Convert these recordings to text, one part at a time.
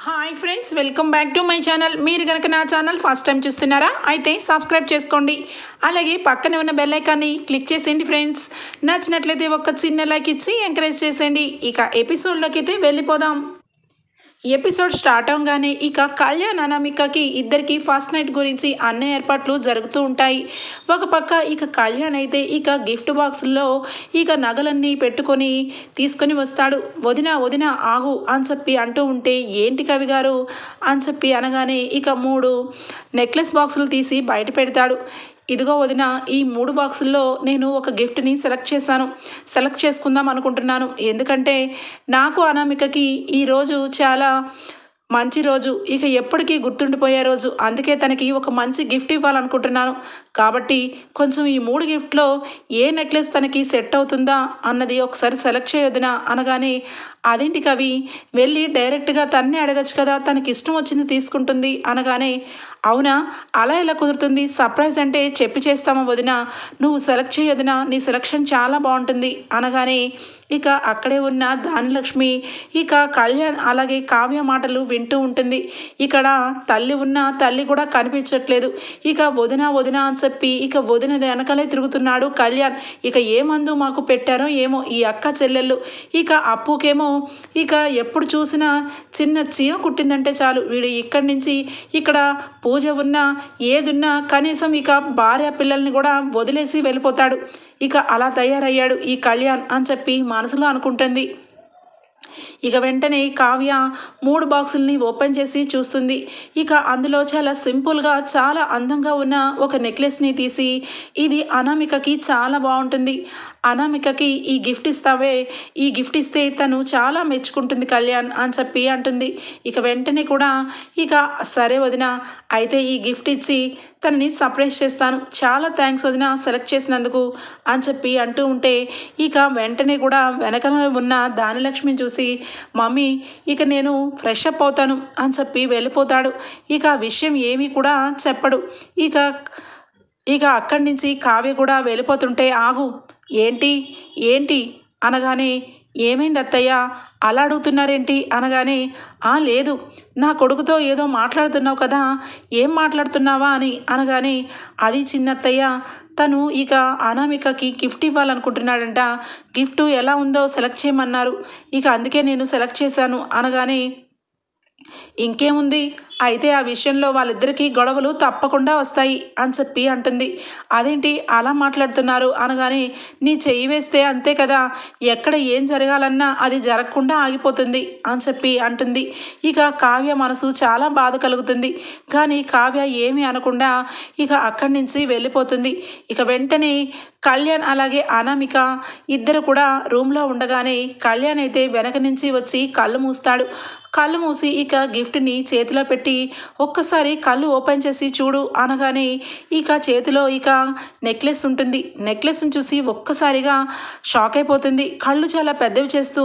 Hi friends, welcome back to my channel. మీరు కనుక నా ఛానల్ ఫస్ట్ టైం చూస్తున్నారా అయితే సబ్స్క్రైబ్ చేసుకోండి. అలాగే పక్కనే ఉన్న బెల్ ఐకాన్ని క్లిక్ చేసేయండి ఫ్రెండ్స్. నచ్చినట్లయితే ఒక చిన్న లైక్ ఇచ్చి ఎంకరేజ్ చేసేయండి. ఇక ఎపిసోడ్లోకి అయితే వెళ్ళిపోదాం. ఎపిసోడ్ స్టార్ట్ అవగానే ఇక కళ్యాణ్ అనామికకి ఇద్దరికి ఫస్ట్ నైట్ గురించి అన్ని ఏర్పాట్లు జరుగుతూ ఉంటాయి. ఒక పక్క ఇక కళ్యాణ్ అయితే ఇక గిఫ్ట్ బాక్స్లో ఇక నగలన్నీ పెట్టుకొని తీసుకొని వస్తాడు. వదిన వదిన ఆగు అని చెప్పి అంటూ ఉంటే, ఏంటి కవి గారు అని చెప్పి అనగానే ఇక 3 నెక్లెస్ బాక్సులు తీసి బయట పెడతాడు. ఇదిగో వదిన, ఈ 3 బాక్సుల్లో నేను ఒక గిఫ్ట్ని సెలెక్ట్ చేసుకుందాం అనుకుంటున్నాను. ఎందుకంటే నాకు అనామికకి ఈరోజు చాలా మంచి రోజు, ఇక ఎప్పటికీ గుర్తుండిపోయే రోజు. అందుకే తనకి ఒక మంచి గిఫ్ట్ ఇవ్వాలనుకుంటున్నాను. కాబట్టి కొంచెం ఈ 3 గిఫ్ట్లో ఏ నెక్లెస్ తనకి సెట్ అవుతుందా అన్నది ఒకసారి సెలెక్ట్ చేయొద్దునా అనగానే, అదేంటి కవి, వెళ్ళి డైరెక్ట్గా తన్నే అడగచ్చు కదా, తనకి ఇష్టం వచ్చింది తీసుకుంటుంది అనగానే, అవునా, అలా ఎలా కుదురుతుంది? సర్ప్రైజ్ అంటే చెప్పి చేస్తామా వదిన, నువ్వు సెలెక్ట్ చేయొదినా, నీ సెలెక్షన్ చాలా బాగుంటుంది అనగానే ఇక అక్కడే ఉన్న ధాన్యలక్ష్మి ఇక కళ్యాణ్ అలాగే కావ్య మాటలు వింటూ ఉంటుంది. ఇక్కడ తల్లి కూడా కనిపించట్లేదు. ఇక వదిన వదిన అని చెప్పి ఇక వదిన వెనకలే తిరుగుతున్నాడు కళ్యాణ్. ఇక ఏ మందు మాకు పెట్టారో ఏమో ఈ అక్క చెల్లెళ్ళు. ఇక అప్పుకేమో ఇక ఎప్పుడు చూసినా చిన్న చీమ కుట్టిందంటే చాలు వీడు ఇక్కడి నుంచి ఇక్కడ పూజ ఉన్నా ఏదున్నా కనీసం ఇక భార్య పిల్లల్ని కూడా వదిలేసి వెళ్ళిపోతాడు. ఇక అలా తయారయ్యాడు ఈ కళ్యాణ్ అని చెప్పి మనసులో అనుకుంటుంది. ఇక వెంటనే కావ్య 3 బాక్సుల్ని ఓపెన్ చేసి చూస్తుంది. ఇక అందులో చాలా సింపుల్గా చాలా అందంగా ఉన్న ఒక నెక్లెస్ని తీసి, ఇది అనామికకి చాలా బాగుంటుంది, అనామికకి ఈ గిఫ్ట్ ఇస్తావే, ఈ గిఫ్ట్ ఇస్తే తను చాలా మెచ్చుకుంటుంది కళ్యాణ్ అని చెప్పి అంటుంది. ఇక వెంటనే కూడా ఇక సరే వదిన, అయితే ఈ గిఫ్ట్ ఇచ్చి తనని సర్ప్రైజ్ చేస్తాను, చాలా థ్యాంక్స్ వదిన సెలెక్ట్ చేసినందుకు అని చెప్పి అంటూ ఉంటే, ఇక వెంటనే కూడా వెనక ఉన్న ధాన్యలక్ష్మిని చూసి, మమ్మీ ఇక నేను ఫ్రెష్ అప్ అవుతాను అని చెప్పి వెళ్ళిపోతాడు. ఇక ఆ విషయం ఏమీ కూడా చెప్పడు. ఇక అక్కడి నుంచి కావ్య కూడా వెళ్ళిపోతుంటే, ఆగు, ఏంటి అనగానే, ఏమైంది అత్తయ్య అలా అడుగుతున్నారేంటి అనగానే, లేదు, నా కొడుకుతో ఏదో మాట్లాడుతున్నావు కదా, ఏం మాట్లాడుతున్నావా అని అనగానే, అది చిన్నత్తయ్య, తను ఇక అనామికకి గిఫ్ట్ ఇవ్వాలనుకుంటున్నాడంట, గిఫ్ట్ ఎలా ఉందో సెలెక్ట్ చేయమన్నారు, ఇక అందుకే నేను సెలెక్ట్ చేశాను అనగానే, ఇంకేముంది, అయితే ఆ విషయంలో వాళ్ళిద్దరికీ గొడవలు తప్పకుండా వస్తాయి అని చెప్పి అంటుంది. అదేంటి అలా మాట్లాడుతున్నారు అనగానే, నీ చెయ్యి వేస్తే అంతే కదా, ఎక్కడ ఏం జరగాలన్నా అది జరగకుండా ఆగిపోతుంది అని చెప్పి అంటుంది. ఇక కావ్య మనసు చాలా బాధ కలుగుతుంది. కానీ కావ్య ఏమీ అనకుండా ఇక అక్కడి నుంచి వెళ్ళిపోతుంది. ఇక వెంటనే కళ్యాణ్ అలాగే అనామిక ఇద్దరు కూడా రూమ్లో ఉండగానే కళ్యాణ్ అయితే వెనక నుంచి వచ్చి కళ్ళు మూస్తాడు. కళ్ళు మూసి ఇక గిఫ్ట్ని చేతిలో పెట్టి, ఒక్కసారి కళ్ళు ఓపెన్ చేసి చూడు అనగానే ఇక చేతిలో ఇక నెక్లెస్ ఉంటుంది. నెక్లెస్ని చూసి ఒక్కసారిగా షాక్ అయిపోతుంది. కళ్ళు చాలా పెద్దవి చేస్తూ,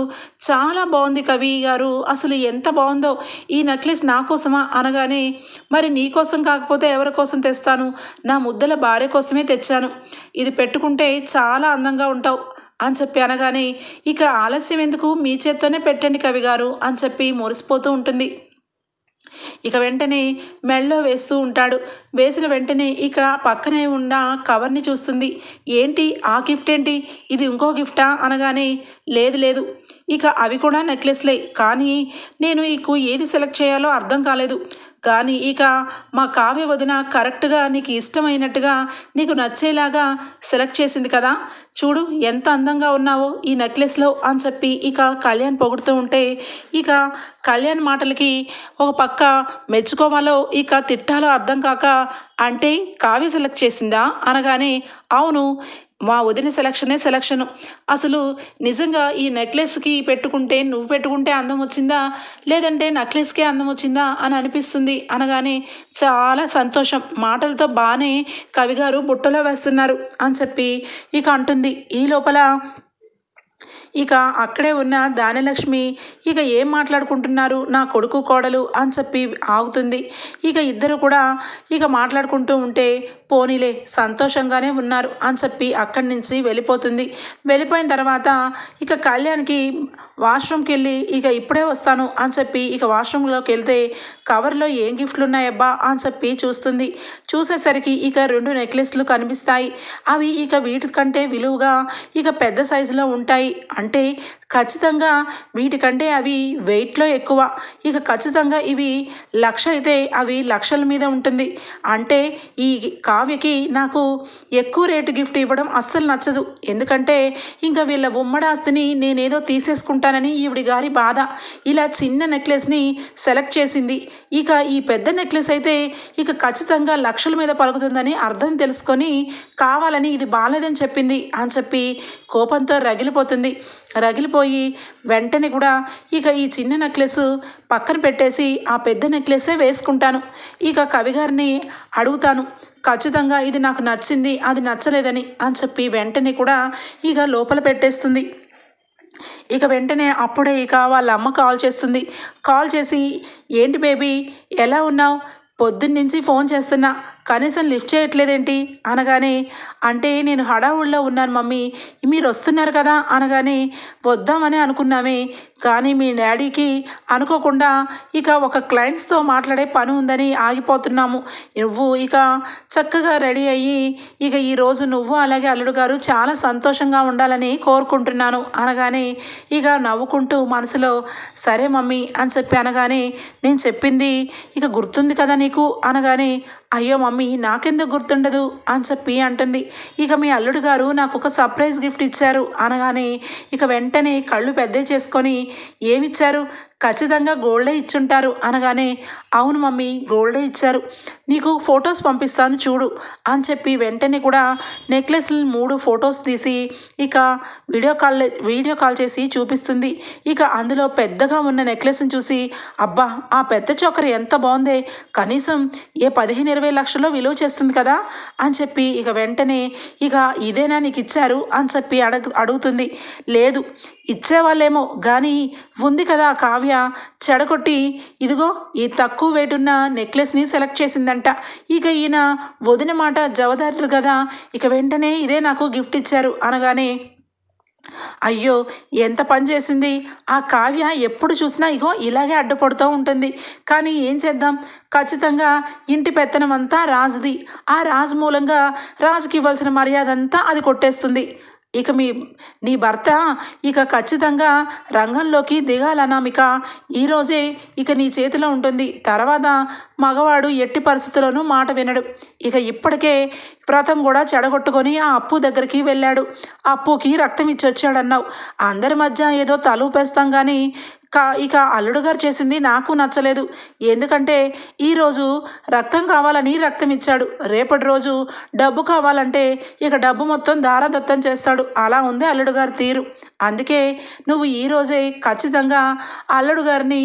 చాలా బాగుంది కవి గారు, అసలు ఎంత బాగుందో, ఈ నెక్లెస్ నా కోసమా అనగానే, మరి నీ కోసం కాకపోతే ఎవరి కోసం తెస్తాను, నా ముద్దల భార్య కోసమే తెచ్చాను, ఇది పెట్టుకుంటే చాలా అందంగా ఉంటావు అని చెప్పి అనగానే, ఇక ఆలస్యం ఎందుకు, మీ చేత్తోనే పెట్టండి కవి గారు అని చెప్పి మురిసిపోతూ ఉంటుంది. ఇక వెంటనే మెడలో వేస్తూ ఉంటాడు. వేసిన వెంటనే ఇక్కడ పక్కనే ఉన్న కవర్ని చూస్తుంది. ఏంటి ఆ గిఫ్ట్ ఏంటి, ఇది ఇంకో గిఫ్టా అనగానే, లేదు, ఇక అవి కూడా నెక్లెస్లే, కానీ నేను నీకు ఏది సెలెక్ట్ చేయాలో అర్థం కాలేదు, కానీ ఇక మా కావ్య వదిన కరెక్ట్గా నీకు ఇష్టమైనట్టుగా నీకు నచ్చేలాగా సెలెక్ట్ చేసింది కదా, చూడు ఎంత అందంగా ఉన్నావో ఈ నెక్లెస్లో అని చెప్పి ఇక కళ్యాణ్ పొగుడుతూ ఉంటే, ఇక కళ్యాణ్ మాటలకి ఒక పక్క మెచ్చుకోవాలో ఇక తిట్టాలో అర్థం కాక, అంటే కావ్య సెలెక్ట్ చేసిందా అనగానే, అవును, మా వదిన సెలక్షను, అసలు నిజంగా ఈ నెక్లెస్కి నువ్వు పెట్టుకుంటే అందం వచ్చిందా, లేదంటే నెక్లెస్కే అందం వచ్చిందా అని అనిపిస్తుంది అనగానే, చాలా సంతోషం, మాటలతో బాగానే కవిగారు బుట్టలో వేస్తున్నారు అని చెప్పి ఇక అంటుంది. ఈ లోపల ఇక అక్కడే ఉన్న ధాన్యలక్ష్మి ఇక ఏం మాట్లాడుకుంటున్నారు నా కొడుకు కోడలు అని చెప్పి ఆగుతుంది. ఇక ఇద్దరు కూడా ఇక మాట్లాడుకుంటూ ఉంటే, పోనీలే సంతోషంగానే ఉన్నారు అని చెప్పి అక్కడి నుంచి వెళ్ళిపోతుంది. వెళ్ళిపోయిన తర్వాత ఇక కళ్యాణ్కి వాష్రూమ్కి వెళ్ళి ఇక ఇప్పుడే వస్తాను అని చెప్పి ఇక వాష్రూమ్లోకి వెళ్తే కవర్లో ఏం గిఫ్ట్లు ఉన్నాయబ్బా అని చెప్పి చూస్తుంది. చూసేసరికి ఇక 2 నెక్లెస్లు కనిపిస్తాయి. అవి ఇక వీటికంటే విలువగా ఇక పెద్ద సైజులో ఉంటాయి. అంటే ఖచ్చితంగా వీటికంటే అవి వెయిట్లో ఎక్కువ. ఇక ఖచ్చితంగా ఇవి 1,00,000 అయితే అవి లక్షల మీద ఉంటుంది. అంటే ఈ కావ్యకి నాకు ఎక్కువ రేటు గిఫ్ట్ ఇవ్వడం అస్సలు నచ్చదు. ఎందుకంటే ఇంకా వీళ్ళ ఉమ్మడి ఆస్తిని నేనేదో తీసేసుకుంటానని ఈవిడి గారి బాధ. ఇలా చిన్న నెక్లెస్ని సెలెక్ట్ చేసింది. ఇక ఈ పెద్ద నెక్లెస్ అయితే ఇక ఖచ్చితంగా లక్షల మీద పలుకుతుందని అర్థం తెలుసుకొని కావాలని ఇది బాలేదని చెప్పింది అని చెప్పి కోపంతో రగిలిపోతుంది. రగిలిపోయి వెంటనే కూడా ఇక ఈ చిన్న నెక్లెస్ పక్కన పెట్టేసి ఆ పెద్ద నెక్లెసే వేసుకుంటాను. ఇక కవిగారిని అడుగుతాను, ఖచ్చితంగా ఇది నాకు నచ్చింది అది నచ్చలేదని అని చెప్పి వెంటనే కూడా ఇక లోపల పెట్టేస్తుంది. ఇక వెంటనే అప్పుడే ఇక వాళ్ళ అమ్మ కాల్ చేస్తుంది. కాల్ చేసి ఏంటి బేబీ ఎలా ఉన్నావు, పొద్దున్నుంచి ఫోన్ చేస్తున్నా కనీసం లిఫ్ట్ చేయట్లేదేంటి అనగానే, అంటే నేను హడావుడిలో ఉన్నాను మమ్మీ, మీరు వస్తున్నారు కదా అనగానే వద్దామని అనుకున్నామే, కానీ మీ డాడీకి అనుకోకుండా ఇక ఒక క్లయింట్స్తో మాట్లాడే పని ఉందని ఆగిపోతున్నాము. నువ్వు ఇక చక్కగా రెడీ అయ్యి ఇక ఈరోజు నువ్వు అలాగే అల్లుడు గారు చాలా సంతోషంగా ఉండాలని కోరుకుంటున్నాను అనగానే ఇక నవ్వుకుంటూ మనసులో సరే మమ్మీ అని చెప్పి అనగానే, నేను చెప్పింది ఇక గుర్తుంది కదా నీకు అనగానే, అయ్యో మమ్మీ నాకెందుకు గుర్తుండదు అని చెప్పి అంటుంది. ఇక మీ అల్లుడు గారు నాకు ఒక సర్ప్రైజ్ గిఫ్ట్ ఇచ్చారు అనగానే ఇక వెంటనే కళ్ళు పెద్ద చేసుకొని ఏమిచ్చారు, ఖచ్చితంగా గోల్డే ఇచ్చుంటారు అనగానే, అవును మమ్మీ గోల్డే ఇచ్చారు, నీకు ఫొటోస్ పంపిస్తాను చూడు అని చెప్పి వెంటనే కూడా నెక్లెస్లు 3 ఫొటోస్ తీసి ఇక వీడియో కాల్ చేసి చూపిస్తుంది. ఇక అందులో పెద్దగా ఉన్న నెక్లెస్ని చూసి, అబ్బా ఆ పెద్ద చోకర్ ఎంత బాగుందే, కనీసం ఏ 15-20 లక్షల్లో విలువ చేస్తుంది కదా అని చెప్పి ఇక వెంటనే ఇక ఇదేనా నీకు ఇచ్చారు అని చెప్పి అడుగుతుంది. లేదు ఇచ్చేవాళ్ళేమో కానీ ఉంది కదా కావ్య చెడగొట్టి ఇదిగో ఈ తక్కువ వెయిట్ ఉన్న నెక్లెస్ని సెలెక్ట్ చేసిందంట. ఇక ఈయన వదిన మాట జవదారు కదా, ఇక వెంటనే ఇదే నాకు గిఫ్ట్ ఇచ్చారు అనగానే, అయ్యో ఎంత పని చేసింది ఆ కావ్య, ఎప్పుడు చూసినా ఇగో ఇలాగే అడ్డుపడుతూ ఉంటుంది. కానీ ఏం చేద్దాం, ఖచ్చితంగా ఇంటి పెత్తనం అంతా రాజుది. ఆ రాజు మూలంగా రాజుకి ఇవ్వాల్సిన మర్యాద అంతా అది కొట్టేస్తుంది. ఇక నీ భర్త ఇక ఖచ్చితంగా రంగంలోకి దిగాలనామిక ఈరోజే ఇక నీ చేతిలో ఉంటుంది. తర్వాత మగవాడు ఎట్టి పరిస్థితుల్లోనూ మాట వినడు. ఇక ఇప్పటికే వ్రతం కూడా చెడగొట్టుకొని ఆ అప్పు దగ్గరికి వెళ్ళాడు. అప్పుకి రక్తం ఇచ్చి వచ్చాడన్నావు. అందరి మధ్య ఏదో తలూపేస్తాం కానీ ఇక అల్లుడు గారు చేసింది నాకు నచ్చలేదు. ఎందుకంటే ఈరోజు రక్తం కావాలని రక్తం ఇచ్చాడు, రేపటి రోజు డబ్బు కావాలంటే ఇక డబ్బు మొత్తం దారదత్తం చేస్తాడు. అలా ఉంది అల్లుడు గారి తీరు. అందుకే నువ్వు ఈరోజే ఖచ్చితంగా అల్లుడు గారిని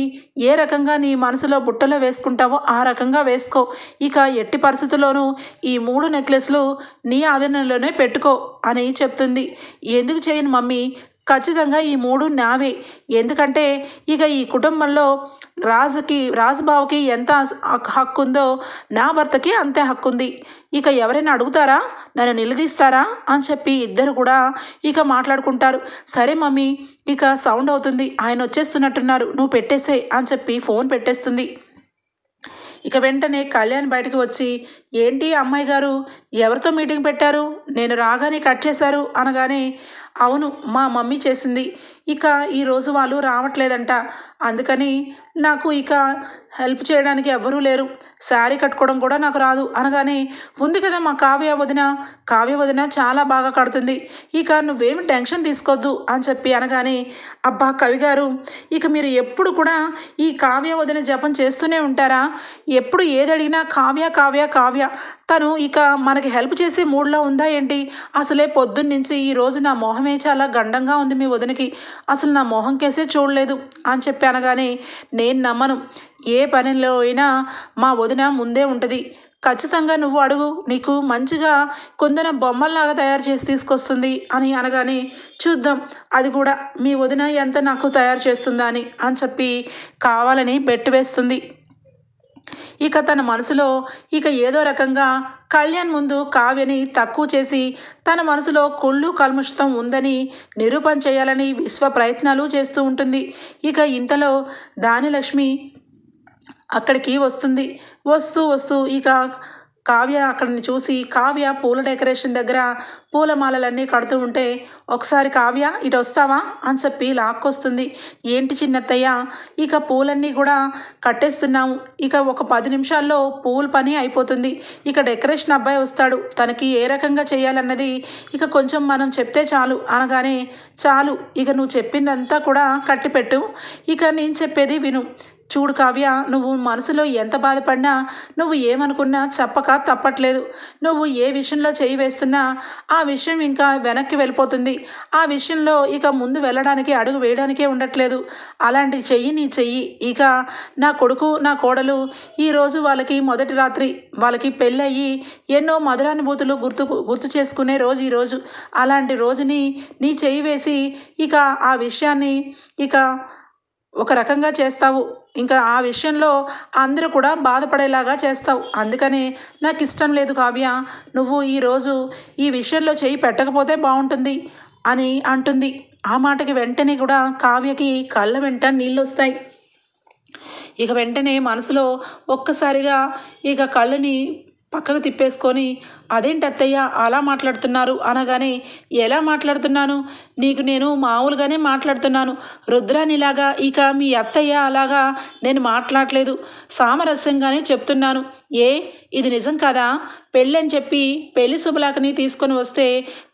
ఏ రకంగా నీ మనసులో బుట్టలో వేసుకుంటావో ఆ రకంగా వేసుకో. ఇక ఎట్టి పరిస్థితుల్లోనూ ఈ 3 నెక్లెస్లు నీ ఆధీనంలోనే పెట్టుకో అని చెప్తుంది. ఎందుకు చేయను మమ్మీ, ఖచ్చితంగా ఈ 3 నావే. ఎందుకంటే ఇక ఈ కుటుంబంలో రాజుబావుకి ఎంత హక్కు ఉందో నా భర్తకి అంతే హక్కు ఉంది. ఇక ఎవరైనా అడుగుతారా, నన్ను నిలదీస్తారా అని చెప్పి ఇద్దరు కూడా ఇక మాట్లాడుకుంటారు. సరే మమ్మీ ఇక సౌండ్ అవుతుంది, ఆయన వచ్చేస్తున్నట్టున్నారు, నువ్వు పెట్టేసే అని చెప్పి ఫోన్ పెట్టేస్తుంది. ఇక వెంటనే కళ్యాణ్ బయటకు వచ్చి, ఏంటి అమ్మాయి గారు ఎవరితో మీటింగ్ పెట్టారు, నేను రాగానే కట్ చేశారు అనగానే, అవును మా మమ్మీ చేసింది, ఇక ఈరోజు వాళ్ళు రావట్లేదంట, అందుకని నాకు ఇక హెల్ప్ చేయడానికి ఎవ్వరూ లేరు, శారీ కట్టుకోవడం కూడా నాకు రాదు అనగానే, ఉంది కదా మా కావ్య వదిన చాలా బాగా కడుతుంది, ఇక నువ్వేమి టెన్షన్ తీసుకోవద్దు అని చెప్పి అనగానే, అబ్బా కవి గారు ఇక మీరు ఎప్పుడు కూడా ఈ కావ్య వదిన జపం చేస్తూనే ఉంటారా, ఎప్పుడు ఏది అడిగినా కావ్య కావ్య కావ్య, తను ఇక మనకి హెల్ప్ చేసే మూడ్లో ఉందా ఏంటి, అసలే పొద్దున్నుంచి ఈరోజు నా మొహమే చాలా గండంగా ఉంది మీ వదినకి, అసలు నా మొహం కేసే చూడలేదు అని చెప్పి అనగానే, నేను నమ్మను, ఏ పనిలో అయినా మా వదిన ముందే ఉంటుంది, ఖచ్చితంగా నువ్వు అడుగు, నీకు మంచిగా కొందన బొమ్మల్లాగా తయారు చేసి తీసుకొస్తుంది అని అనగానే, చూద్దాం అది కూడా మీ వదిన ఎంత నాకు తయారు చేస్తుందా అని చెప్పి కావాలని బెట్టు వేస్తుంది. ఇక తన మనసులో ఇక ఏదో రకంగా కళ్యాణ్ ముందు కావ్యని తక్కువ చేసి తన మనసులో కుళ్ళు కల్ముషం ఉందని నిరూపణ చేయాలని విశ్వ ప్రయత్నాలు చేస్తూ ఉంటుంది. ఇక ఇంతలో దానిలక్ష్మి అక్కడికి వస్తుంది. వస్తూ ఇక కావ్య అక్కడిని చూసి కావ్య పూల డెకరేషన్ దగ్గర పూలమాలలన్నీ కడుతూ ఉంటే ఒకసారి కావ్య ఇటు వస్తావా అని చెప్పి లాక్కొస్తుంది. ఏంటి చిన్నత్తయ్య, ఇక పూలన్నీ కూడా కట్టేస్తున్నాము, ఇక ఒక 10 నిమిషాల్లో పూల పని అయిపోతుంది, ఇక డెకరేషన్ అబ్బాయి వస్తాడు, తనకి ఏ రకంగా చేయాలన్నది ఇక కొంచెం మనం చెప్తే చాలు అనగానే చాలు, ఇక నువ్వు చెప్పిందంతా కూడా కట్టిపెట్టు, ఇక నేను చెప్పేది విను. చూడు కావ్య, నువ్వు మనసులో ఎంత బాధపడినా నువ్వు ఏమనుకున్నా చెప్పక తప్పట్లేదు. నువ్వు ఏ విషయంలో చేయి వేస్తున్నా ఆ విషయం ఇంకా వెనక్కి వెళ్ళిపోతుంది. ఆ విషయంలో ఇక ముందు వెళ్ళడానికి అడుగు వేయడానికే ఉండట్లేదు. అలాంటి చెయ్యి నీ చెయ్యి. ఇక నా కొడుకు నా కోడలు ఈరోజు వాళ్ళకి మొదటి రాత్రి, వాళ్ళకి పెళ్ళయ్యి ఎన్నో మధురానుభూతులు గుర్తు చేసుకునే రోజు ఈరోజు. అలాంటి రోజుని నీ చెయ్యి వేసి ఇక ఆ విషయాన్ని ఇక ఒక రకంగా చేస్తావు. ఇంకా ఆ విషయంలో అందరూ కూడా బాధపడేలాగా చేస్తావు. అందుకనే నాకు ఇష్టం లేదు కావ్య, నువ్వు ఈరోజు ఈ విషయంలో చేయి పెట్టకపోతే బాగుంటుంది అని అంటుంది. ఆ మాటకి వెంటనే కూడా కావ్యకి కళ్ళ వెంట నీళ్ళు వస్తాయి. ఇక వెంటనే మనసులో ఒక్కసారిగా ఇక కళ్ళని పక్కకు తిప్పేసుకొని అదేంటి అత్తయ్య అలా మాట్లాడుతున్నారు అనగానే ఎలా మాట్లాడుతున్నాను, నీకు నేను మామూలుగానే మాట్లాడుతున్నాను, రుద్రానిలాగా ఇక మీ అత్తయ్య అలాగా నేను మాట్లాడలేదు, సామరస్యంగానే చెప్తున్నాను. ఇది నిజం కదా, పెళ్ళని చెప్పి పెళ్లి శుభలాకని తీసుకొని వస్తే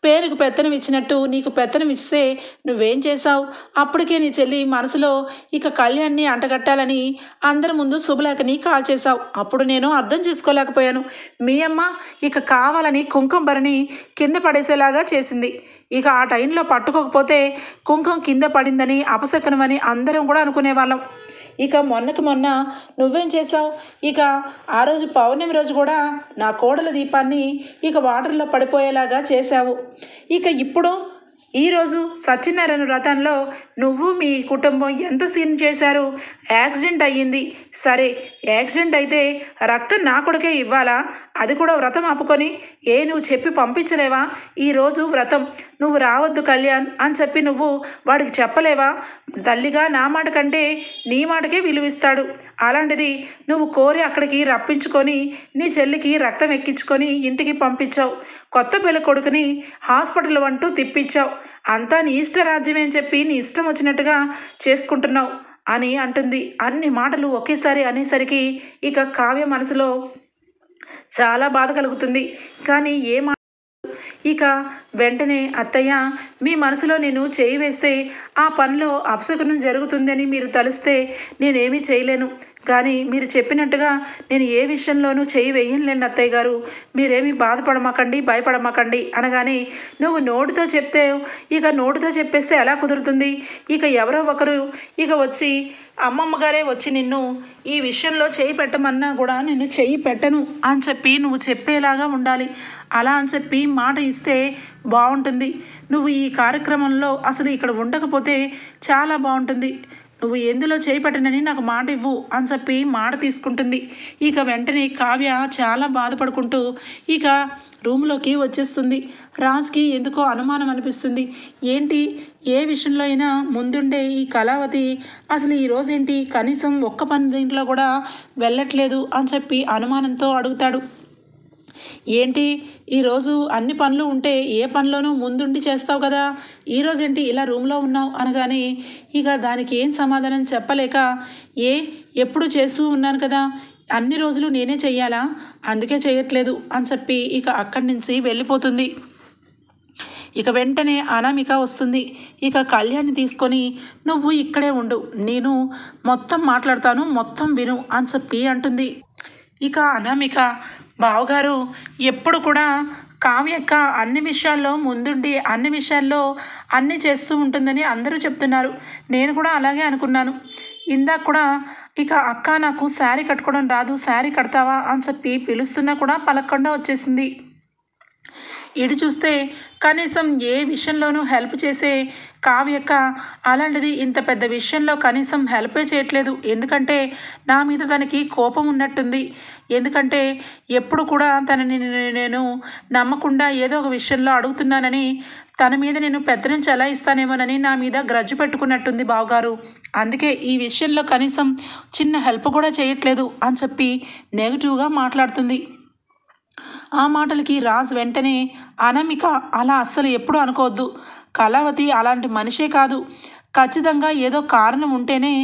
పేరుకు పెత్తనం ఇచ్చినట్టు నీకు పెత్తనం ఇస్తే నువ్వేం చేశావు? అప్పటికే నీ చెల్లి మనసులో ఇక కళ్యాణ్ని అంటగట్టాలని అందరి ముందు శుభలాకని కాల్ చేశావు. అప్పుడు నేను అర్థం చేసుకోలేకపోయాను. మీ అమ్మ ఇక కావాలని కుంకుమ భరణి కింద పడేసేలాగా చేసింది. ఇక ఆ టైంలో పట్టుకోకపోతే కుంకుమ కింద పడిందని అపశకనమని అందరం కూడా అనుకునేవాళ్ళం. ఇక మొన్నకి మొన్న నువ్వేం చేసావు? ఇక ఆ రోజు పౌర్ణమి రోజు కూడా నా కోడల దీపాన్ని ఇక వాటర్లో పడిపోయేలాగా చేశావు. ఇక ఇప్పుడు ఈరోజు సత్యనారాయణ వ్రతంలో నువ్వు మీ కుటుంబం ఎంత సీన్ చేశారు? యాక్సిడెంట్ అయ్యింది, సరే యాక్సిడెంట్ అయితే రక్తం నా కొడుకే ఇవ్వాలా? అది కూడా వ్రతం ఆపుకొని నువ్వు చెప్పి పంపించలేవా? ఈరోజు వ్రతం, నువ్వు రావద్దు కళ్యాణ్ అని చెప్పి నువ్వు వాడికి చెప్పలేవా? తల్లిగా నా మాట కంటే నీ మాటకే విలువిస్తాడు. అలాంటిది నువ్వు కోరి అక్కడికి రప్పించుకొని నీ చెల్లికి రక్తం ఎక్కించుకొని ఇంటికి పంపించావు. కొత్త పెళ్లి కొడుకుని హాస్పిటల్ అంటూ తిప్పించావు. అంతా నీ ఇష్టరాజ్యమే అని చెప్పి నీ ఇష్టం వచ్చినట్టుగా చేసుకుంటున్నావు అని అంటుంది. అన్ని మాటలు ఒకేసారి అనేసరికి ఇక కావ్య మనసులో చాలా బాధ కలుగుతుంది. కానీ ఇక వెంటనే అత్తయ్య, మీ మనసులో నేను చేయి వేస్తే ఆ పనిలో అపశకునం జరుగుతుందని మీరు తలిస్తే నేనేమీ చేయలేను. కానీ మీరు చెప్పినట్టుగా నేను ఏ విషయంలోనూ చేయి వేయలేను అత్తయ్య గారు, మీరేమీ బాధపడమాకండి, భయపడమాకండి అనగానే నువ్వు నోటితో చెప్తే ఇక నోటితో చెప్పేస్తే ఎలా కుదురుతుంది? ఇక ఎవరో ఒకరు ఇక వచ్చి అమ్మమ్మ గారే వచ్చి నిన్ను ఈ విషయంలో చేయి పెట్టమన్నా కూడా నేను చెయ్యి పెట్టను అని చెప్పి నువ్వు చెప్పేలాగా ఉండాలి. అలా అని చెప్పి మాట ఇస్తే బాగుంటుంది. నువ్వు ఈ కార్యక్రమంలో అసలు ఇక్కడ ఉండకపోతే చాలా బాగుంటుంది. నువ్వు ఎందులో చేయి పెట్టనని నాకు మాట ఇవ్వు అని చెప్పి మాట తీసుకుంటుంది. ఇక వెంటనే కావ్య చాలా బాధపడుకుంటూ ఇక రూమ్లోకి వచ్చేస్తుంది. రాజ్కి ఎందుకో అనుమానం అనిపిస్తుంది. ఏంటి ఏ విషయంలో అయినా ముందుండే ఈ కళావతి అసలు ఈరోజేంటి కనీసం ఒక్క పని దీంట్లో కూడా వెళ్ళట్లేదు అని చెప్పి అనుమానంతో అడుగుతాడు. ఏంటి ఈరోజు అన్ని పనులు ఉంటే ఏ పనిలోనూ ముందుండి చేస్తావు కదా, ఈరోజేంటి ఇలా రూమ్లో ఉన్నావు అనగానే ఇక దానికి ఏం సమాధానం చెప్పలేక ఎప్పుడు చేస్తూ ఉన్నాను కదా, అన్ని రోజులు నేనే చెయ్యాలా, అందుకే చేయట్లేదు అని చెప్పి ఇక అక్కడి నుంచి వెళ్ళిపోతుంది. ఇక వెంటనే అనామిక వస్తుంది. ఇక కళ్యాణ్ని తీసుకొని నువ్వు ఇక్కడే ఉండు, నేను మొత్తం మాట్లాడతాను, మొత్తం విను అని చెప్పి అంటుంది. ఇక అనామిక బావగారు ఎప్పుడు కూడా కావ్యక్క అన్ని విషయాల్లో ముందుండి అన్ని విషయాల్లో అన్నీ చేస్తూ ఉంటుందని అందరూ చెప్తున్నారు. నేను కూడా అలాగే అనుకున్నాను. ఇందాక కూడా ఇక అక్క నాకు శారీ కట్టుకోవడం రాదు, శారీ కడతావా అని చెప్పి పిలుస్తున్నా కూడా పలకకుండా వచ్చేసింది. ఇటు చూస్తే కనీసం ఏ విషయంలోనూ హెల్ప్ చేసే కావ్యక్క అలాంటిది ఇంత పెద్ద విషయంలో కనీసం హెల్పే చేయట్లేదు. ఎందుకంటే నా మీద తనకి కోపం ఉన్నట్టుంది. ఎందుకంటే ఎప్పుడు కూడా తనని నేను నమ్మకుండా ఏదో ఒక విషయంలో అడుగుతున్నానని తన మీద నేను పెత్తనం చెలాయిస్తానేమోనని నా మీద గ్రజ్జు పెట్టుకున్నట్టుంది బావగారు. అందుకే ఈ విషయంలో కనీసం చిన్న హెల్ప్ కూడా చేయట్లేదు అని చెప్పి నెగిటివ్గా మాట్లాడుతుంది. ఆ మాటలకి రాజ్ వెంటనే అనామిక అలా అస్సలు ఎప్పుడూ అనుకోవద్దు. కళావతి అలాంటి మనిషే కాదు. ఖచ్చితంగా ఏదో కారణం ఉంటేనే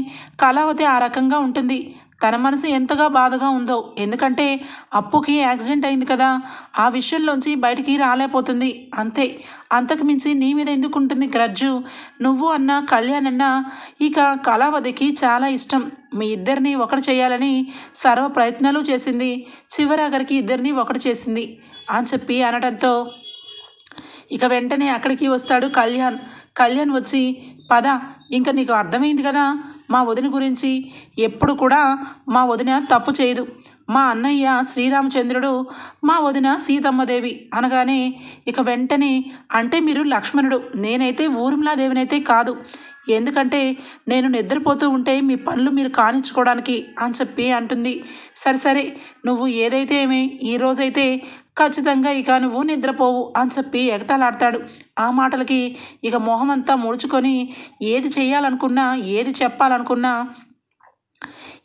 కళావతి ఆ రకంగా ఉంటుంది. తన మనసు ఎంతగా బాధగా ఉందో. ఎందుకంటే అప్పుకి యాక్సిడెంట్ అయింది కదా, ఆ విషయంలోంచి బయటికి రాలేకపోతుంది. అంతే, అంతకు మించి నీ మీద ఎందుకు ఉంటుంది గ్రజ్జు? నువ్వు అన్న కళ్యాణ్ అన్న ఇక కళావతికి చాలా ఇష్టం. మీ ఇద్దరిని ఒకటి చేయాలని సర్వ ప్రయత్నాలు చేసింది. చివరాఖరికి ఇద్దరిని ఒకటి చేసింది అని చెప్పి అనడంతో ఇక వెంటనే అక్కడికి వస్తాడు కళ్యాణ్. కళ్యాణ్ వచ్చి పద, ఇంకా నీకు అర్థమైంది కదా మా వదిన గురించి. ఎప్పుడు కూడా మా వదిన తప్పు చేయదు. మా అన్నయ్య శ్రీరామచంద్రుడు, మా వదిన సీతమ్మదేవి అనగానే ఇక వెంటనే అంటే మీరు లక్ష్మణుడు, నేనైతే ఊర్మిళాదేవినైతే కాదు. ఎందుకంటే నేను నిద్రపోతూ ఉంటే మీ పనులు మీరు కానిచ్చుకోవడానికి అని చెప్పి అంటుంది. సరే సరే, నువ్వు ఏదైతే ఏమి ఈరోజైతే ఖచ్చితంగా ఇక నువ్వు నిద్రపోవు అని చెప్పి ఎగతాళాడతాడు. ఆ మాటలకి ఇక మొహం అంతా ముడుచుకొని ఏది చేయాలనుకున్నా ఏది చెప్పాలనుకున్నా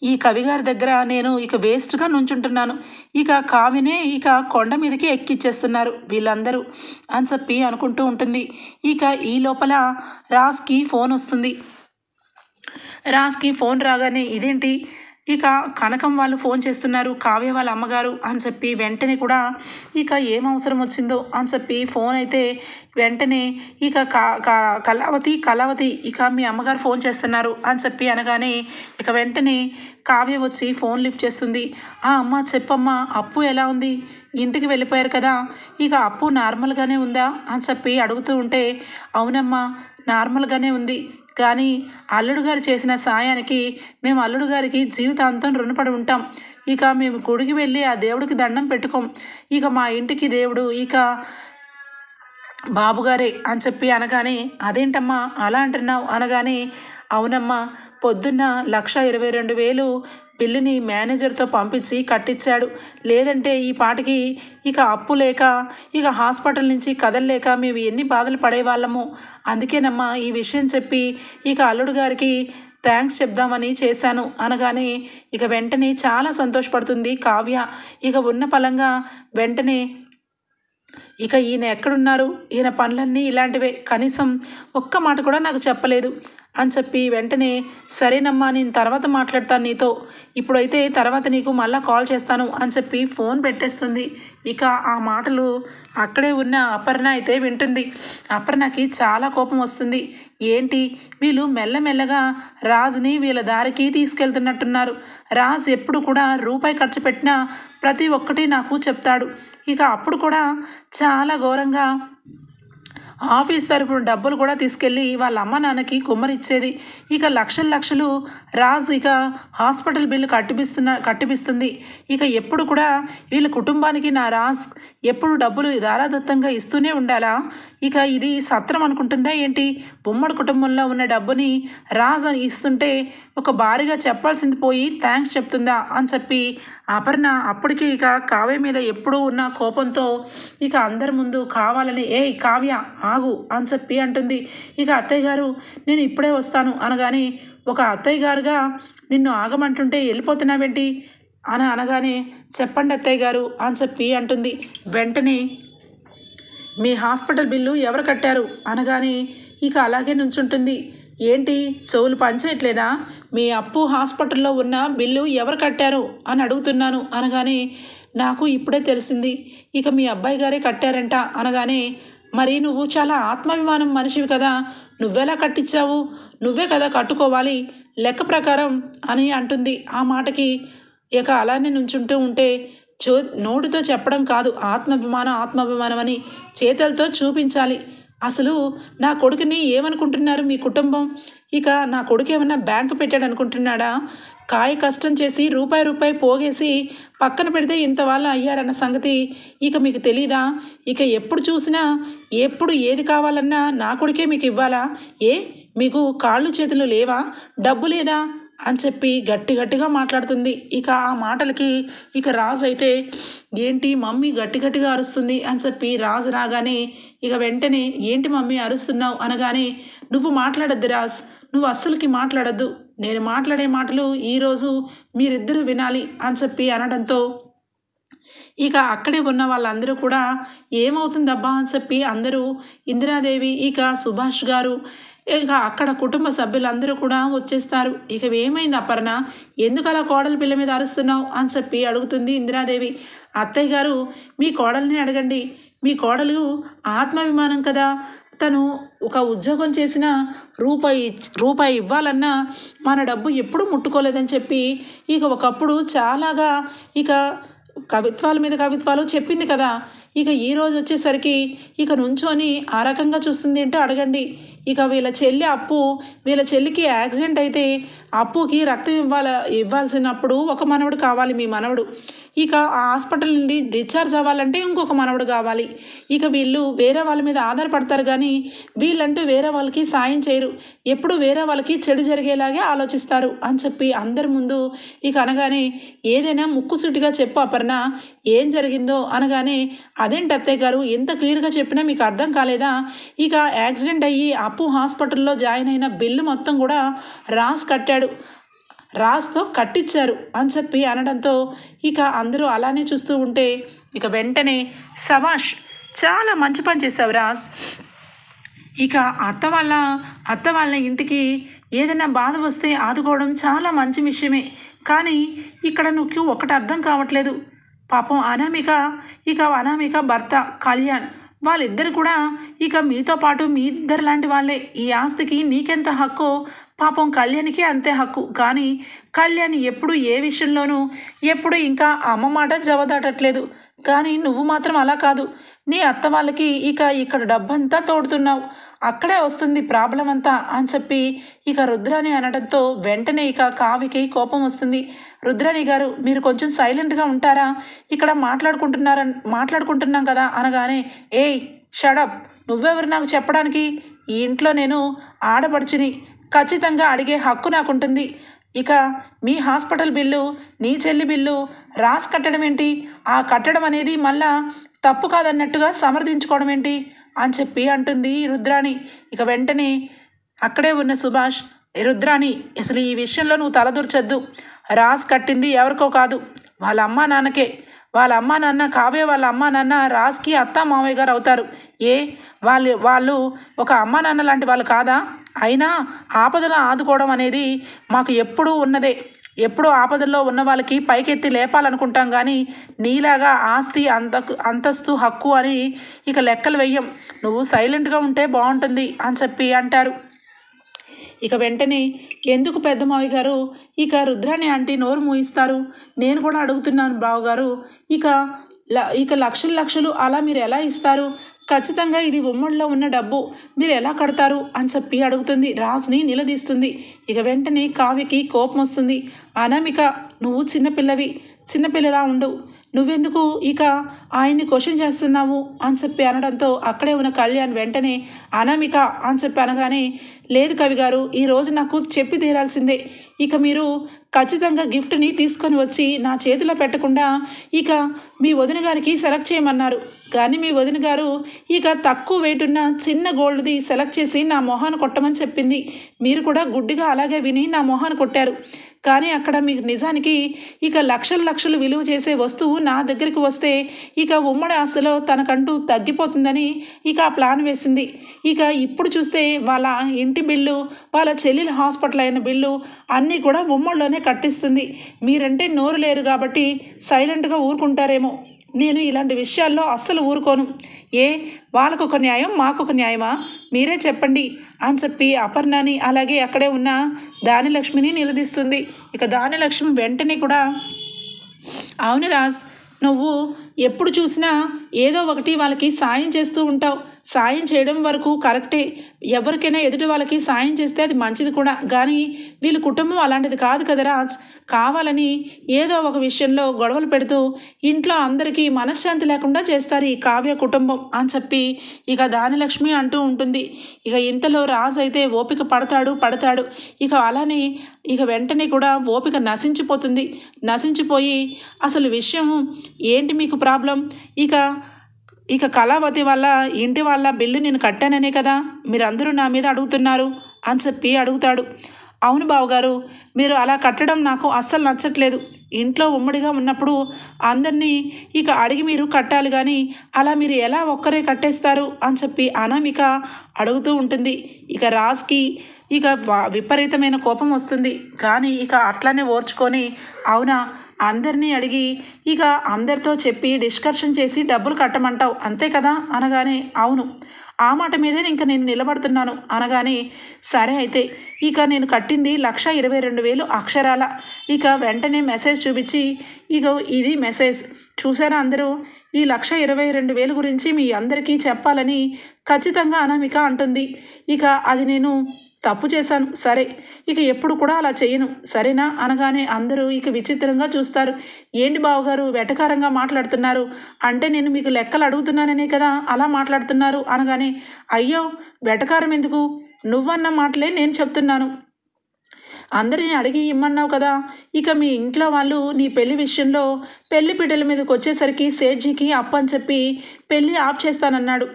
ఈ కవిగారి దగ్గర నేను ఇక వేస్ట్గా నుంచుంటున్నాను. ఇక కావ్యనే ఇక కొండ మీదకి ఎక్కిచ్చేస్తున్నారు వీళ్ళందరూ అని చెప్పి అనుకుంటూ ఉంటుంది. ఇక ఈ లోపల రాజ్కి ఫోన్ వస్తుంది. రాజ్కి ఫోన్ రాగానే ఇదేంటి ఇక కనకం వాళ్ళు ఫోన్ చేస్తున్నారు, కావ్య వాళ్ళ అమ్మగారు అని చెప్పి వెంటనే కూడా ఇక ఏం అవసరం వచ్చిందో అని చెప్పి ఫోన్ అయితే వెంటనే ఇక కళావతి ఇక మీ అమ్మగారు ఫోన్ చేస్తున్నారు అని చెప్పి అనగానే ఇక వెంటనే కావ్య వచ్చి ఫోన్ లిఫ్ట్ చేస్తుంది. అమ్మ చెప్పమ్మా, అప్పు ఎలా ఉంది? ఇంటికి వెళ్ళిపోయారు కదా, ఇక అప్పు నార్మల్గానే ఉందా అని చెప్పి అడుగుతూ ఉంటే అవునమ్మా నార్మల్గానే ఉంది, కానీ అల్లుడు గారు చేసిన సాయానికి మేము అల్లుడు గారికి జీవితాంతం రుణపడి ఉంటాం. ఇక మేము గుడికి వెళ్ళి ఆ దేవుడికి దండం పెట్టుకోం. ఇక మా ఇంటికి దేవుడు ఇక బాబుగారే అని చెప్పి అనగానే అదేంటమ్మా అలా అంటున్నావు అనగానే అవునమ్మా, పొద్దున్న 1,22,000 బిల్లుని మేనేజర్తో పంపించి కట్టించాడు. లేదంటే ఈ పాటికి ఇక అప్పు లేక ఇక హాస్పిటల్ నుంచి కదలలేక మేము ఎన్ని బాధలు పడేవాళ్ళము. అందుకేనమ్మా ఈ విషయం చెప్పి ఇక అల్లుడు గారికి థ్యాంక్స్ చెప్దామని చేశాను అనగానే ఇక వెంటనే చాలా సంతోషపడుతుంది కావ్య. ఇక ఉన్న పలంగా వెంటనే ఇక ఈయన ఎక్కడున్నారు, ఈయన పనులన్నీ ఇలాంటివే, కనీసం ఒక్క మాట కూడా నాకు చెప్పలేదు అని చెప్పి వెంటనే సరేనమ్మా నేను తర్వాత మాట్లాడతాను నీతో, ఇప్పుడైతే తర్వాత నీకు మళ్ళీ కాల్ చేస్తాను అని చెప్పి ఫోన్ పెట్టేస్తుంది. ఇక ఆ మాటలు అక్కడే ఉన్న అపర్ణ అయితే వింటుంది. అపర్ణకి చాలా కోపం వస్తుంది. ఏంటి వీళ్ళు మెల్లమెల్లగా రాజ్ని వీళ్ళ దారికి తీసుకెళ్తున్నట్టున్నారు. రాజ్ ఎప్పుడు కూడా రూపాయి ఖర్చు పెట్టినా ప్రతి ఒక్కటి నాకు చెప్తాడు. ఇక అప్పుడు కూడా చాలా ఘోరంగా ఆఫీస్ తరపున డబ్బులు కూడా తీసుకెళ్ళి వాళ్ళ అమ్మ నాన్నకి కుమ్మరిచ్చేది. ఇక లక్షలు రాజ్ ఇక హాస్పిటల్ బిల్లు కట్టిపిస్తుంది. ఇక ఎప్పుడు కూడా వీళ్ళ కుటుంబానికి నా రాజ్ ఎప్పుడు డబ్బులు ధారాదత్తంగా ఇస్తూనే ఉండాలా? ఇక ఇది సత్రం అనుకుంటుందా ఏంటి? ఉమ్మడి కుటుంబంలో ఉన్న డబ్బుని రాజ్ అని ఇస్తుంటే ఒక భారీగా చెప్పాల్సింది పోయి థ్యాంక్స్ చెప్తుందా అని చెప్పి అపర్ణ అప్పటికి ఇక కావ్య మీద ఎప్పుడూ ఉన్న కోపంతో ఇక అందరి ముందు కావాలని ఏయ్ కావ్య ఆగు అని చెప్పి అంటుంది. ఇక అత్తయ్య గారు నేను ఇప్పుడే వస్తాను అనగానే ఒక అత్తయ్య గారుగా నిన్ను ఆగమంటుంటే వెళ్ళిపోతున్నావేంటి అని అనగానే చెప్పండి అత్తయ్య గారు అని చెప్పి అంటుంది. వెంటనే మీ హాస్పిటల్ బిల్లు ఎవరు కట్టారు అనగానే ఇక అలాగే నుంచుంటుంది. ఏంటి చెవులు పనిచేయట్లేదా? మీ అప్పు హాస్పిటల్లో ఉన్న బిల్లు ఎవరు కట్టారు అని అడుగుతున్నాను అనగానే నాకు ఇప్పుడే తెలిసింది, ఇక మీ అబ్బాయి గారే కట్టారంట అనగానే మరి నువ్వు చాలా ఆత్మాభిమానం మనిషివి కదా, నువ్వెలా కట్టించావు? నువ్వే కదా కట్టుకోవాలి లెక్క ప్రకారం అని అంటుంది. ఆ మాటకి ఇక అలానే నుంచుంటూ ఉంటే నోటితో చెప్పడం కాదు ఆత్మాభిమానం అని చేతులతో చూపించాలి. అసలు నా కొడుకుని ఏమనుకుంటున్నారు మీ కుటుంబం? ఇక నా కొడుకు ఏమన్నా బ్యాంకు పెట్టాడు అనుకుంటున్నాడా? కాయ కష్టం చేసి రూపాయి రూపాయి పోగేసి పక్కన పెడితే ఇంత వాళ్ళు అయ్యారన్న సంగతి ఇక మీకు తెలీదా? ఇక ఎప్పుడు చూసినా ఎప్పుడు ఏది కావాలన్నా నా కొడుకే మీకు ఇవ్వాలా? మీకు కాళ్ళు చేతులు లేవా? డబ్బు లేదా అని చెప్పి గట్టిగా మాట్లాడుతుంది. ఇక ఆ మాటలకి ఇక రాజు అయితే ఏంటి మమ్మీ గట్టిగా అరుస్తుంది అని చెప్పి రాజు రాగానే ఇక వెంటనే ఏంటి మమ్మీ అరుస్తున్నావు అనగానే నువ్వు మాట్లాడద్దు రాజ్, నువ్వు అస్సలకి మాట్లాడద్దు, నేను మాట్లాడే మాటలు ఈరోజు మీరిద్దరూ వినాలి అని చెప్పి అనడంతో ఇక అక్కడే ఉన్న వాళ్ళందరూ కూడా ఏమవుతుందబ్బా అని చెప్పి అందరూ ఇందిరాదేవి ఇక సుభాష్ గారు ఇక అక్కడ కుటుంబ సభ్యులందరూ కూడా వచ్చేస్తారు. ఇక ఏమైంది అపర్ణ, ఎందుకు అలా కోడలి పిల్ల మీద అరుస్తున్నావు అని చెప్పి అడుగుతుంది ఇందిరాదేవి. అత్తయ్య గారు మీ కోడల్ని అడగండి, మీ కోడలు ఆత్మాభిమానం కదా, తను ఒక ఉద్యోగం చేసిన రూపాయి ఇవ్వాలన్నా మన డబ్బు ఎప్పుడు ముట్టుకోలేదని చెప్పి ఇక ఒకప్పుడు చాలాగా ఇక కవిత్వాల మీద కవిత్వాలు చెప్పింది కదా. ఇక ఈరోజు వచ్చేసరికి ఇక నుంచొని ఆ రకంగా చూస్తుంది ఏంటో అడగండి. ఇక వీళ్ళ చెల్లికి యాక్సిడెంట్ అయితే అప్పుకి రక్తం ఇవ్వాల్సినప్పుడు ఒక మనవడు కావాలి, మీ మనవడు. ఇక ఆ హాస్పిటల్ నుండి డిశ్చార్జ్ అవ్వాలంటే ఇంకొక మనవడు కావాలి. ఇక వీళ్ళు వేరే వాళ్ళ మీద ఆధారపడతారు కానీ వీళ్ళంటూ వేరే వాళ్ళకి సాయం చేయరు, ఎప్పుడు వేరే వాళ్ళకి చెడు జరిగేలాగే ఆలోచిస్తారు అని చెప్పి అందరి ముందు ఇక అనగానే ఏదైనా ముక్కుసూటిగా చెప్పు అపర్ణ, ఏం జరిగిందో అనగానే అదేంటి అత్తయ్య గారు ఎంత క్లియర్గా చెప్పినా మీకు అర్థం కాలేదా? ఇక యాక్సిడెంట్ అయ్యి అప్పు హాస్పిటల్లో జాయిన్ అయిన బిల్లు మొత్తం కూడా రాజ్ కట్టాడు, రాజ్తో కట్టించారు అని చెప్పి అనడంతో ఇక అందరూ అలానే చూస్తూ ఉంటే ఇక వెంటనే సభాష్ చాలా మంచి పని చేసావు రాజ్. ఇక అత్త వాళ్ళ ఇంటికి ఏదైనా బాధ వస్తే ఆదుకోవడం చాలా మంచి విషయమే, కానీ ఇక్కడ నువ్వు ఒకటి అర్థం కావట్లేదు. పాపం అనామిక భర్త కళ్యాణ్ వాళ్ళిద్దరు కూడా ఇక మీతో పాటు మీ ఇద్దరు లాంటి వాళ్ళే. ఈ ఆస్తికి నీకెంత హక్కు పాపం కళ్యాణ్కి అంతే హక్కు, కానీ కళ్యాణ్ ఎప్పుడు ఏ విషయంలోనూ ఎప్పుడు ఇంకా అమ్మ మాట జవదాటట్లేదు. కానీ నువ్వు మాత్రం అలా కాదు, నీ అత్త వాళ్ళకి ఇక్కడ డబ్బంతా తోడుతున్నావు, అక్కడే వస్తుంది ప్రాబ్లం అంతా అని చెప్పి ఇక రుద్రాణి అనడంతో వెంటనే ఇక కావ్యకి కోపం వస్తుంది. రుద్రాణి గారు మీరు కొంచెం సైలెంట్గా ఉంటారా, ఇక్కడ మాట్లాడుకుంటున్నాం కదా అనగానే ఏయ్ షడప్, నువ్వెవరు నాకు చెప్పడానికి? ఈ ఇంట్లో నేను ఆడపడుచుని, ఖచ్చితంగా అడిగే హక్కు నాకుంటుంది. ఇక మీ హాస్పిటల్ బిల్లు నీ చెల్లి బిల్లు రాసి కట్టడం ఏంటి, ఆ కట్టడం అనేది మళ్ళా తప్పు కాదన్నట్టుగా సమర్థించుకోవడం ఏంటి అని చెప్పి అంటుంది రుద్రాణి. ఇక వెంటనే అక్కడే ఉన్న సుభాష్ రుద్రాణి అసలు ఈ విషయంలో నువ్వు తలదూర్చొద్దు, రాజ్ కట్టింది ఎవరికో కాదు వాళ్ళ అమ్మా నాన్నకే, వాళ్ళ అమ్మా నాన్న కావ్య వాళ్ళ అమ్మా నాన్న రాజ్కి అత్త మావయ్య గారు అవుతారు. వాళ్ళు ఒక అమ్మా నాన్న లాంటి వాళ్ళు కాదా? అయినా ఆపదలో ఆదుకోవడం అనేది మాకు ఎప్పుడూ ఉన్నదే, ఎప్పుడూ ఆపదల్లో ఉన్న వాళ్ళకి పైకెత్తి లేపాలనుకుంటాం కానీ నీలాగా ఆస్తి అంతస్తు హక్కు అని ఇక లెక్కలు వెయ్యం, నువ్వు సైలెంట్గా ఉంటే బాగుంటుంది అని చెప్పి అంటారు. ఇక వెంటనే ఎందుకు పెద్ద మావయ్య గారు ఇక రుద్రాణి ఆంటీ నోరు మూయిస్తారు, నేను కూడా అడుగుతున్నాను బావగారు, ఇక లక్షలు అలా మీరు ఎలా ఇస్తారు? ఖచ్చితంగా ఇది ఉమ్మడిలో ఉన్న డబ్బు, మీరు ఎలా కడతారు అని చెప్పి అడుగుతుంది. రాజ్ని నిలదీస్తుంది. ఇక వెంటనే కావ్యకి కోపం వస్తుంది. అనామిక నువ్వు చిన్నపిల్లలా ఉండు, నువ్వెందుకు ఇక ఆయన్ని క్వశ్చన్ చేస్తున్నావు అని చెప్పి అనడంతో అక్కడే ఉన్న కళ్యాణ్ వెంటనే అనామిక అని చెప్పి అనగానే లేదు కవి గారు, ఈరోజు నాకు చెప్పి తీరాల్సిందే, ఇక మీరు ఖచ్చితంగా గిఫ్ట్ని తీసుకొని వచ్చి నా చేతిలో పెట్టకుండా ఇక మీ వదిన గారికి సెలెక్ట్ చేయమన్నారు, కానీ మీ వదిన గారు ఇక తక్కువ వెయిట్ ఉన్న చిన్న గోల్డ్ది సెలెక్ట్ చేసి నా మొహాన్ని కొట్టమని చెప్పింది, మీరు కూడా గుడ్డిగా అలాగే విని నా మొహాన్ని కొట్టారు, కానీ అక్కడ మీకు నిజానికి ఇక లక్షలు విలువ చేసే వస్తువు నా దగ్గరికి వస్తే ఇక ఉమ్మడి ఆస్తిలో తనకంటూ తగ్గిపోతుందని ఇక ఆ ప్లాన్ వేసింది. ఇక ఇప్పుడు చూస్తే వాళ్ళ ఇంటి బిల్లు, వాళ్ళ చెల్లెల హాస్పిటల్ అయిన బిల్లు అన్నీ కూడా ఉమ్మడిలోనే కట్టిస్తుంది. మీరంటే నోరు లేరు కాబట్టి సైలెంట్గా ఊరుకుంటారేమో, నేను ఇలాంటి విషయాల్లో అస్సలు ఊరుకోను. వాళ్ళకొక న్యాయం మాకొక న్యాయమా, మీరే చెప్పండి అని చెప్పి అపర్ణని అలాగే అక్కడే ఉన్న దానిలక్ష్మిని నిలదీస్తుంది. ఇక దానిలక్ష్మి వెంటనే కూడా అవును రాజ్, నువ్వు ఎప్పుడు చూసినా ఏదో ఒకటి వాళ్ళకి సాయం చేస్తూ ఉంటావు, సాయం చేయడం వరకు కరెక్టే, ఎవరికైనా ఎదుటి వాళ్ళకి సాయం చేస్తే అది మంచిది కూడా, కానీ వీళ్ళ కుటుంబం అలాంటిది కాదు కదా రాజ్, కావాలని ఏదో ఒక విషయంలో గొడవలు పెడుతూ ఇంట్లో అందరికీ మనశ్శాంతి లేకుండా చేస్తారు ఈ కావ్య కుటుంబం అని చెప్పి ఇక ధాన్యలక్ష్మి అంటూ ఉంటుంది. ఇక ఇంతలో రాజు అయితే ఓపిక పడతాడు. ఇక అలానే ఇక వెంటనే కూడా ఓపిక నశించిపోయి అసలు విషయం ఏంటి మీకు ప్రాబ్లం? ఇక కళావతి వాళ్ళ ఇంటి వాళ్ళ బిల్లు నేను కట్టాననే కదా మీరందరూ నా మీద అడుగుతున్నారు అని చెప్పి అడుగుతాడు. అవును బావగారు, మీరు అలా కట్టడం నాకు అస్సలు నచ్చట్లేదు. ఇంట్లో ఉమ్మడిగా ఉన్నప్పుడు అందరినీ ఇక అడిగి మీరు కట్టాలి, కానీ అలా మీరు ఎలా ఒక్కరే కట్టేస్తారు అని చెప్పి అనామిక అడుగుతూ ఉంటుంది. ఇక రాజ్కి ఇక విపరీతమైన కోపం వస్తుంది. కానీ ఇక అట్లానే ఓర్చుకొని అవునా అందరినీ అడిగి ఇక అందరితో చెప్పి డిస్కషన్ చేసి డబ్బులు కట్టమంటావు అంతే కదా అనగానే అవును ఆ మాట మీదే ఇంకా నేను నిలబడుతున్నాను అనగానే సరే అయితే ఇక నేను కట్టింది 1,22,000 అక్షరాల. ఇక వెంటనే మెసేజ్ చూపించి ఇక ఇది మెసేజ్ చూసారా అందరూ, ఈ 1,22,000 గురించి మీ అందరికీ చెప్పాలని ఖచ్చితంగా అనామిక అంటుంది. ఇక అది నేను తప్పు చేశాను, సరే ఇక ఎప్పుడు కూడా అలా చెయ్యను సరేనా అనగానే అందరూ ఇక విచిత్రంగా చూస్తారు. ఏంటి బావగారు వెటకారంగా మాట్లాడుతున్నారు, అంటే నేను మీకు లెక్కలు అడుగుతున్నాననే కదా అలా మాట్లాడుతున్నారు అనగానే అయ్యో వెటకారం ఎందుకు, నువ్వన్న మాటలే నేను చెప్తున్నాను, అందరినీ అడిగి ఇమ్మన్నావు కదా. ఇక మీ ఇంట్లో వాళ్ళు నీ పెళ్లి విషయంలో పెళ్లి పీటల మీదకి వచ్చేసరికి సేట్జీకి అప్పని చెప్పి పెళ్లి ఆఫ్ చేస్తానన్నాడు.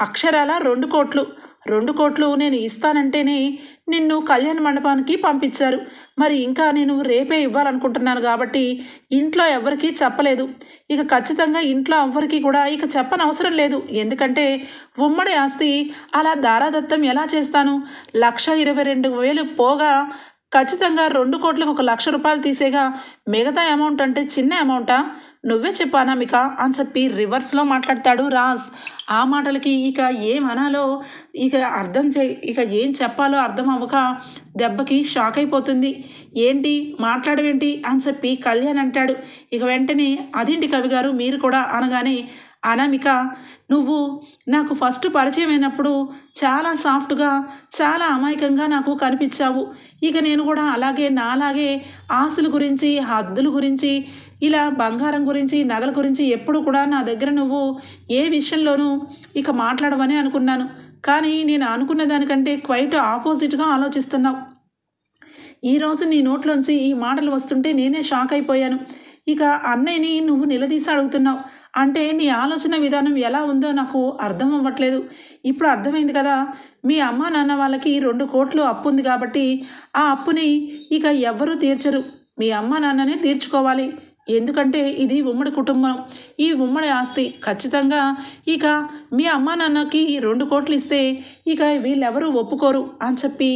అక్షరాల 2 కోట్లు నేను ఇస్తానంటేనే నిన్ను కళ్యాణ మండపానికి పంపించారు. మరి ఇంకా నేను రేపే ఇవ్వాలనుకుంటున్నాను కాబట్టి ఇంట్లో ఎవరికీ చెప్పలేదు. ఇక ఖచ్చితంగా ఇంట్లో ఎవ్వరికీ కూడా ఇక చెప్పనవసరం లేదు. ఎందుకంటే ఉమ్మడి ఆస్తి అలా దారాదత్తం ఎలా చేస్తాను, 1,22,000 పోగా ఖచ్చితంగా 2 కోట్లకు 1,00,000 రూపాయలు తీసేగా మిగతా అమౌంట్ అంటే చిన్న అమౌంటా, నువ్వే చెప్పు అనామిక అని చెప్పి రివర్స్లో మాట్లాడతాడు రాజ్. ఆ మాటలకి ఇక ఏమనాలో ఇక ఏం చెప్పాలో అర్థం అవ్వక దెబ్బకి షాక్ అయిపోతుంది. ఏంటి మాట్లాడవేంటి అని చెప్పి కళ్యాణ్ అంటాడు. ఇక వెంటనే అదేంటి కవి గారు మీరు కూడా అనగానే అనామిక నువ్వు నాకు ఫస్ట్ పరిచయం అయినప్పుడు చాలా సాఫ్ట్గా చాలా అమాయకంగా నాకు కనిపించావు. ఇక నేను కూడా నాలాగే ఆస్తుల గురించి హద్దుల గురించి ఇలా బంగారం గురించి నగల గురించి ఎప్పుడు కూడా నా దగ్గర నువ్వు ఏ విషయంలోనూ ఇక మాట్లాడవని అనుకున్నాను. కానీ నేను అనుకున్న దానికంటే క్వైట్ ఆపోజిట్గా ఆలోచిస్తున్నావు. ఈరోజు నీ నోట్లోంచి ఈ మాటలు వస్తుంటే నేనే షాక్ అయిపోయాను. ఇక అన్నయ్యని నువ్వు నిలదీసి అడుగుతున్నావు అంటే నీ ఆలోచన విధానం ఎలా ఉందో నాకు అర్థం అవ్వట్లేదు. ఇప్పుడు అర్థమైంది కదా, మీ అమ్మ నాన్న వాళ్ళకి 2 కోట్లు అప్పు ఉంది కాబట్టి ఆ అప్పుని ఇక ఎవ్వరూ తీర్చరు, మీ అమ్మ నాన్ననే తీర్చుకోవాలి. ఎందుకంటే ఇది ఉమ్మడి కుటుంబం, ఈ ఉమ్మడి ఆస్తి ఖచ్చితంగా ఇక మీ అమ్మా నాన్నకి 2 కోట్లు ఇస్తే ఇక వీళ్ళెవరూ ఒప్పుకోరు అని చెప్పి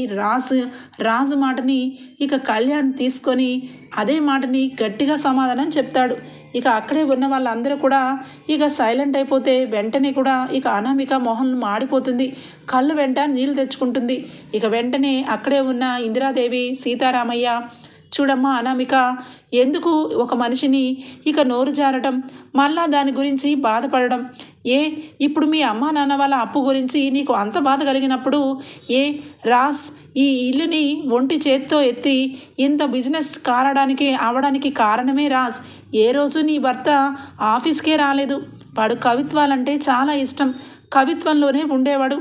రాజు మాటని ఇక కళ్యాణ్ తీసుకొని అదే మాటని గట్టిగా సమాధానం చెప్తాడు. ఇక అక్కడే ఉన్న వాళ్ళందరూ కూడా ఇక సైలెంట్ అయిపోతే వెంటనే కూడా ఇక అనామిక మొహం మాడిపోతుంది, కళ్ళు వెంట నీళ్ళు తెచ్చుకుంటుంది. ఇక వెంటనే అక్కడే ఉన్న ఇందిరాదేవి సీతారామయ్య చూడమ్మా అనామిక, ఎందుకు ఒక మనిషిని ఇక నోరు జారటం, మళ్ళా దాని గురించి బాధపడడం, ఇప్పుడు మీ అమ్మా నాన్న వాళ్ళ అప్పు గురించి నీకు అంత బాధ కలిగినప్పుడు రాజ్ ఈ ఇల్లుని ఒంటి చేత్తో ఎత్తి ఇంత బిజినెస్ అవడానికి కారణమే రాజ్. ఏ రోజు నీ భర్త ఆఫీస్కే రాలేదు, వాడు కవిత్వాలంటే చాలా ఇష్టం, కవిత్వంలోనే ఉండేవాడు.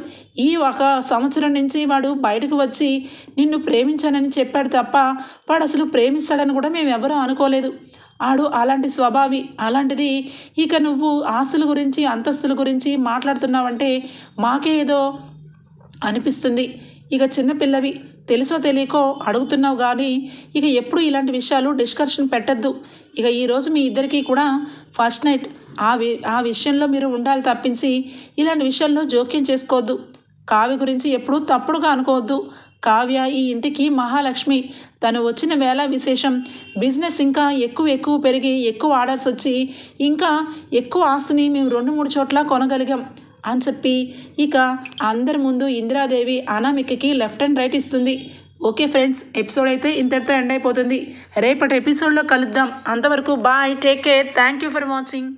ఈ 1 సంవత్సరం నుంచి వాడు బయటకు వచ్చి నిన్ను ప్రేమించానని చెప్పాడు తప్ప వాడు అసలు ప్రేమిస్తాడని కూడా మేము ఎవరూ అనుకోలేదు. ఆడు అలాంటి స్వభావి. అలాంటిది ఇక నువ్వు ఆస్తుల గురించి అంతస్తుల గురించి మాట్లాడుతున్నావంటే మాకే ఏదో అనిపిస్తుంది. ఇక చిన్నపిల్లవి తెలుసో తెలియకో అడుగుతున్నావు, కానీ ఇక ఎప్పుడు ఇలాంటి విషయాలు డిస్కషన్ పెట్టద్దు. ఇక ఈరోజు మీ ఇద్దరికీ కూడా ఫస్ట్ నైట్, ఆ విషయంలో మీరు ఉండాలి తప్పించి ఇలాంటి విషయాల్లో జోక్యం చేసుకోవద్దు. కావ్య గురించి ఎప్పుడూ తప్పుడుగా అనుకోవద్దు. కావ్య ఈ ఇంటికి మహాలక్ష్మి, తను వచ్చిన వేళ విశేషం. బిజినెస్ ఇంకా ఎక్కువ పెరిగి ఎక్కువ ఆర్డర్స్ వచ్చి ఇంకా ఎక్కువ ఆస్తిని మేము 2-3 చోట్ల కొనగలిగాం అని చెప్పి ఇక అందరి ముందు ఇందిరాదేవి అనామికకి లెఫ్ట్ అండ్ రైట్ ఇస్తుంది. ఓకే ఫ్రెండ్స్, ఎపిసోడ్ అయితే ఇంతటితో ఎండ్ అయిపోతుంది. రేపటి ఎపిసోడ్లో కలుద్దాం. అంతవరకు bye, take care, thank you for watching.